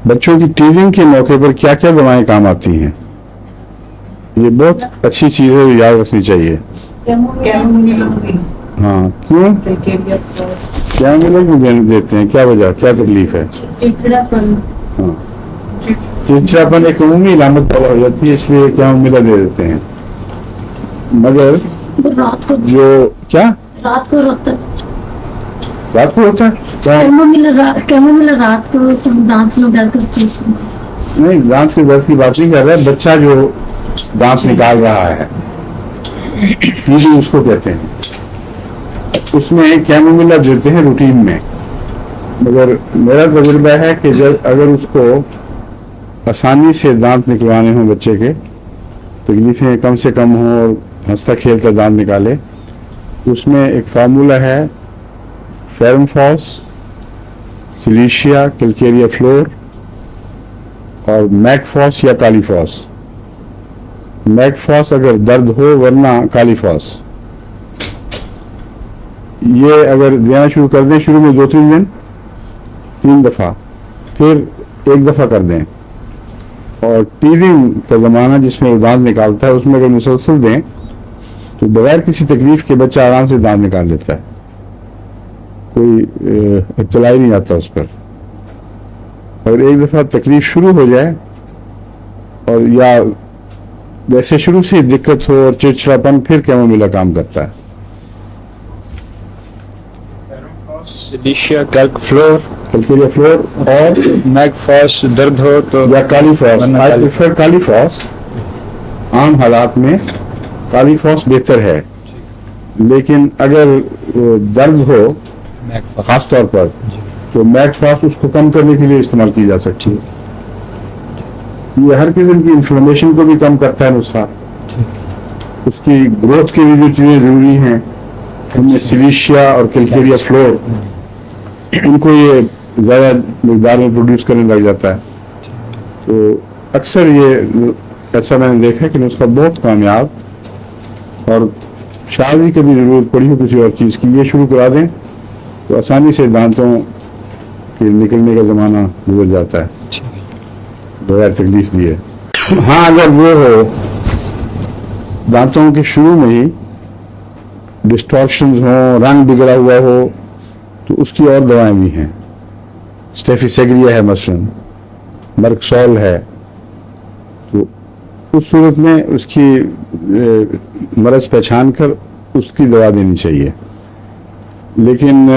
बच्चों की टीजिंग के मौके पर क्या क्या दवाएं काम आती हैं? ये बहुत अच्छी चीज है, याद रखनी चाहिए। हाँ, क्यों क्या देते हैं, क्या वजह, क्या तकलीफ है? हाँ, चिड़चिड़ापन एक उम्मी इलामत पैदा हो जाती है, इसलिए क्या मिला दे देते हैं। मगर रात को जो क्या रात को रोता रात को होता है क्या? कैमोमिला रात को तो दांत में दर्द होती है। नहीं, दांत के दर्द की बात नहीं कर रहा है, बच्चा जो दांत निकाल रहा है, टीजिंग उसको कहते हैं, उसमें कैमोमिला देते हैं रूटीन में। मगर मेरा तजुर्बा है कि जब अगर उसको आसानी से दांत निकलवाने हों, बच्चे के तकलीफें कम से कम हों और हंसता खेलता दांत निकाले, उसमें एक फार्मूला है, फेरमफॉस, सिलीशिया, कैलकेरिया फ्लोर और मैकफॉस या कालीफॉस। मैकफॉस अगर दर्द हो, वरना कालीफॉस। ये अगर देना शुरू कर दें, शुरू में 2-3 दिन 3 दफ़ा, फिर 1 दफ़ा कर दें। और टीजिंग का ज़माना जिसमें वो दांत निकालता है, उसमें अगर मुसलसल दें तो बगैर किसी तकलीफ के बच्चा आराम से दांत निकाल लेता है, कोई इब्तला ही नहीं आता उस पर। अगर 1 दफ़ा तकलीफ शुरू हो जाए और या वैसे शुरू से दिक्कत हो और चिड़चिड़ापन, फिर कैमोमिला काम करता है। सिलीशिया, कैलकेरिया फ्लोर और मैकफॉस दर्द हो तो या कालीफॉस। I prefer Kali phos. आम हालात में कालीफॉस बेहतर है, लेकिन अगर दर्द हो खास तौर पर तो मैकफॉस उसको कम करने के लिए इस्तेमाल की जा सकती है। ये हर किस्म की इन्फ्लेमेशन को भी कम करता है नुस्खा। उसकी ग्रोथ के लिए जो चीज़ें जरूरी हैं, उनमें सिलीशिया और कैलकेरिया फ्लोर, उनको ये ज़्यादा मकदार में प्रोड्यूस करने लग जाता है। तो अक्सर ये ऐसा मैंने देखा है कि नुस्खा बहुत कामयाब, और शायद ही कभी ज़रूरत पड़ी हो किसी और चीज़ की, ये शुरू करा दें तो आसानी से दांतों के निकलने का ज़माना गुजर जाता है बगैर तकलीफ दिए। हाँ, अगर वो हो दांतों के शुरू में ही डिस्टॉर्शंस हो, रंग बिगड़ा हुआ हो, तो उसकी और दवाएं भी हैं। स्टेफिसेग्रिया है मसलन, मर्कसॉल है। तो उस सूरत में उसकी मरज़ पहचान कर उसकी दवा देनी चाहिए। लेकिन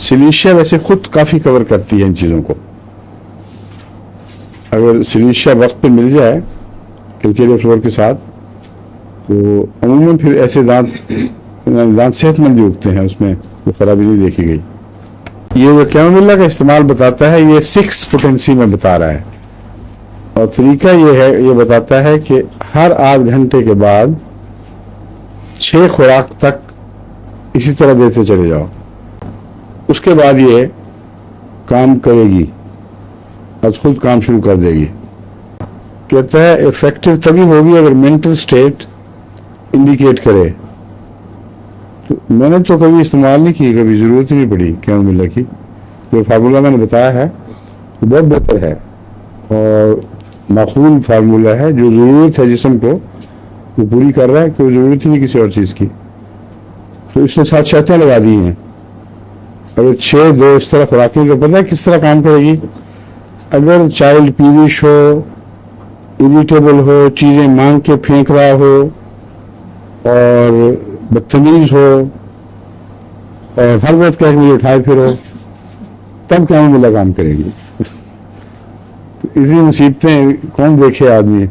सिलीशिया वैसे खुद काफ़ी कवर करती है इन चीज़ों को। अगर सिलीशिया वक्त पे मिल जाए कैलकेरिया फ्लोर के साथ, तो अमूमन फिर ऐसे दांत सेहतमंद उगते हैं, उसमें कोई खराबी नहीं देखी गई। ये जो कैमोमिला का इस्तेमाल बताता है, ये 6th पोटेंसी में बता रहा है, और तरीका ये है, ये बताता है कि हर आध घंटे के बाद 6 खुराक तक इसी तरह देते चले जाओ, उसके बाद ये काम करेगी, आज खुद काम शुरू कर देगी। कहता है इफेक्टिव तभी होगी अगर मेंटल स्टेट इंडिकेट करे। तो मैंने तो कभी इस्तेमाल नहीं की, कभी ज़रूरत ही नहीं पड़ी कैमोमिला की। जो फार्मूला मैंने बताया है वो बहुत बेहतर है और माकूल फार्मूला है, जो ज़रूरत है जिस्म को वो पूरी कर रहा है, कोई ज़रूरत ही नहीं किसी और चीज़ की। तो इसने 7 शर्तें लगा दी हैं। अगर 6-2 इस तरह खुराकें, तो पता है किस तरह काम करेगी। अगर चाइल्ड पीविश हो, इरिटेबल हो, चीज़ें मांग के फेंक रहा हो और बदतमीज हो और हर वक्त कह मुझे उठाए फिरो, तब कैमोमिला काम करेगी। तो इसी मुसीबतें कौन देखे आदमी,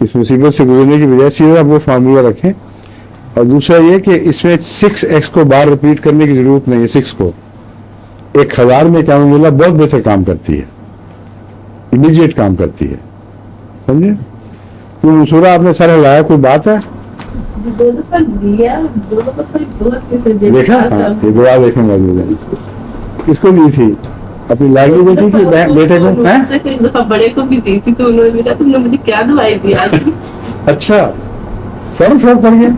इस मुसीबत से गुजरने की बजाय सीधा वो फार्मूला रखें। और दूसरा ये कि इसमें 6x को बार रिपीट करने की जरूरत नहीं है। 6 को 1000 में कैमोमिला बहुत बेहतर काम करती है, इमीडिएट काम करती है, समझे। क्यों मंसूरा आपने सर हिलाया, कोई बात है? देखा, हाँ, ये दुआ देखने वाली है। किसको दी थी? अपनी लाडली बेटी की बेटे को? एक दफा बड़े को भी दी थी, तो उन्होंने कहा तुमने मुझे क्या दवाई दिया। अच्छा, फर्क पड़ गया।